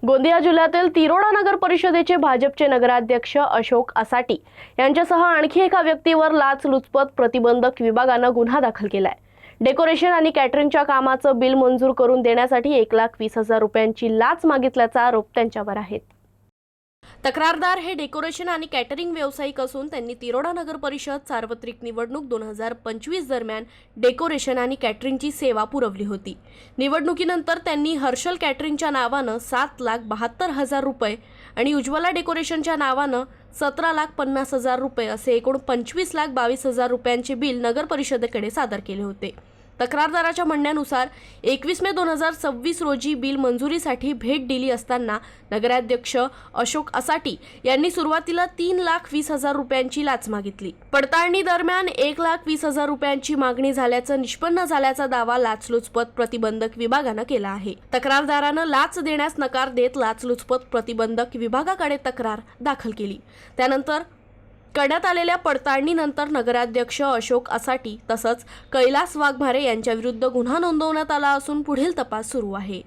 गोंदिया जिल्ह्यातील तिरोडा नगर परिषदेचे भाजपचे नगराध्यक्ष अशोक असाटी यांच्यासह आणखी एका व्यक्तीवर लाचलुचपत प्रतिबंधक विभागानं गुन्हा दाखल केलाय। डेकोरेशन आणि कॅटरिंगच्या कामाचं बिल मंजूर करून देण्यासाठी 1,20,000 रुपयांची लाच मागितल्याचा आरोप त्यांच्यावर आहे। तक्रारदार हे डेकोरेशन आणि कॅटरिंग व्यावसायिक असून त्यांनी तिरोडा नगर परिषद सार्वत्रिक निवडणूक 2025 दरम्यान डेकोरेशन आणि कॅटरिंगची सेवा पुरवली होती। निवडणुकीनंतर त्यांनी हर्षल कॅटरिंगच्या नावानं 7,72,000 रुपये आणि उज्ज्वला डेकोरेशनच्या नावानं 17,50,000 रुपये असे एकूण 25,22,000 रुपयांचे बिल नगर परिषदेकडे सादर केले होते। तक्रारदाराच्या म्हणण्यानुसार 21 मे 2026 रोजी बिल मंजुरीसाठी भेट दिली असताना नगराध्यक्ष अशोक असाटी यांनी सुरुवातीला 3,20,000 रुपयांची लाच मागितली। पडताळणी दरम्यान 1,20,000 रुपयांची मागणी झाल्याचं निष्पन्न झाल्याचा दावा लाचलुचपत प्रतिबंधक विभागानं केला आहे। तक्रारदारानं लाच देण्यास नकार देत लाचलुचपत प्रतिबंधक विभागाकडे तक्रार दाखल केली। त्यानंतर करण्यात आलेल्या पडताळणीनंतर नगराध्यक्ष अशोक असाटी तसंच कैलास वाघमारे यांच्या विरुद्ध गुन्हा नोंदवण्यात आला असून पुढील तपास सुरू आहे।